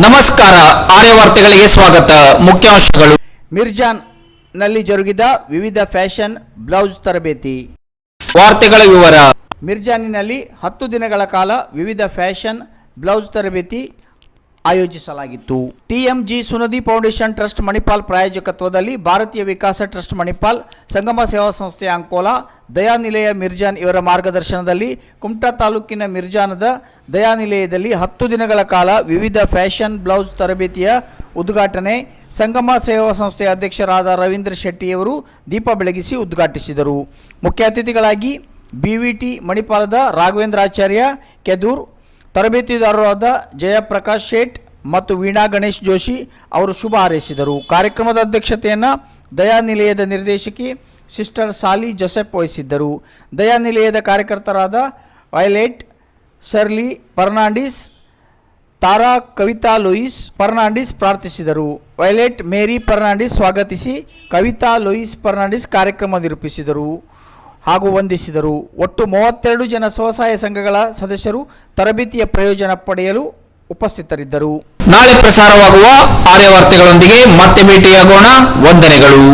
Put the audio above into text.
ನಮಸ್ಕಾರ, ಆರ್ಯ ವಾರ್ತೆಗಳಿಗೆ ಸ್ವಾಗತ. ಮುಖ್ಯಾಂಶಗಳು. ಮಿರ್ಜಾನ್ ನಲ್ಲಿ ಜರುಗಿದ ವಿವಿಧ ಫ್ಯಾಷನ್ ಬ್ಲೌಸ್ ತರಬೇತಿ. ವಾರ್ತೆಗಳ ವಿವರ. ಮಿರ್ಜಾನಿನಲ್ಲಿ 10 ದಿನಗಳ ಕಾಲ ವಿವಿಧ ಫ್ಯಾಷನ್ ಬ್ಲೌಸ್ ತರಬೇತಿ ಆಯೋಜಿಸಲಾಗಿತ್ತು. TMG ಸುನದಿ ಫೌಂಡೇಶನ್ ಟ್ರಸ್ಟ್ ಮಣಿಪಾಲ್ ಪ್ರಾಯೋಜಕತ್ವದಲ್ಲಿ ಭಾರತೀಯ ವಿಕಾಸ ಟ್ರಸ್ಟ್ ಮಣಿಪಾಲ್, ಸಂಗಮ ಸೇವಾ ಸಂಸ್ಥೆ ಅಂಕೋಲಾ, ದಯಾನಿಲಯ ಮಿರ್ಜಾನ್ ಇವರ ಮಾರ್ಗದರ್ಶನದಲ್ಲಿ ಕುಮಟಾ ತಾಲೂಕಿನ ಮಿರ್ಜಾನದ ದಯಾನಿಲಯದಲ್ಲಿ 10 ದಿನಗಳ ಕಾಲ ವಿವಿಧ ಫ್ಯಾಷನ್ ಬ್ಲೌಸ್ ತರಬೇತಿಯ ಉದ್ಘಾಟನೆ ಸಂಗಮ ಸೇವಾ ಸಂಸ್ಥೆಯ ಅಧ್ಯಕ್ಷರಾದ ರವೀಂದ್ರ ಶೆಟ್ಟಿಯವರು ದೀಪ ಬೆಳಗಿಸಿ ಉದ್ಘಾಟಿಸಿದರು. ಮುಖ್ಯ ಅತಿಥಿಗಳಾಗಿ BVT ಮಣಿಪಾಲದ ರಾಘವೇಂದ್ರಾಚಾರ್ಯ ಕೆದೂರ್, ತರಬೇತಿದಾರರಾದ ಜಯಪ್ರಕಾಶ್ ಶೇಟ್ ಮತ್ತು ವೀಣಾ ಗಣೇಶ್ ಜೋಶಿ ಅವರು ಶುಭ ಹಾರೈಸಿದರು. ಕಾರ್ಯಕ್ರಮದ ಅಧ್ಯಕ್ಷತೆಯನ್ನು ದಯಾನಿಲಯದ ನಿರ್ದೇಶಕಿ ಸಿಸ್ಟರ್ ಸಾಲಿ ಜೋಸೆಫ್ ವಹಿಸಿದ್ದರು. ದಯಾನಿಲಯದ ಕಾರ್ಯಕರ್ತರಾದ ವೈಲೆಟ್ ಶರ್ಲಿ ಫರ್ನಾಂಡಿಸ್, ತಾರಾ ಕವಿತಾ ಲೂಯಿಸ್ ಫರ್ನಾಂಡಿಸ್ ಪ್ರಾರ್ಥಿಸಿದರು. ವೈಲೆಟ್ ಮೇರಿ ಫರ್ನಾಂಡಿಸ್ ಸ್ವಾಗತಿಸಿ ಕವಿತಾ ಲೂಯಿಸ್ ಫರ್ನಾಂಡಿಸ್ ಕಾರ್ಯಕ್ರಮ ನಿರೂಪಿಸಿದರು ಹಾಗೂ ವಂದಿಸಿದರು. ಒಟ್ಟು 32 ಜನ ಸ್ವಸಹಾಯ ಸಂಘಗಳ ಸದಸ್ಯರು ತರಬೇತಿಯ ಪ್ರಯೋಜನ ಪಡೆಯಲು ಉಪಸ್ಥಿತರಿದ್ದರು. ನಾಳೆ ಪ್ರಸಾರವಾಗುವ ಆರ್ಯ ವಾರ್ತೆಗಳೊಂದಿಗೆ ಮತ್ತೆ ಭೇಟಿಯಾಗೋಣ. ವಂದನೆಗಳು.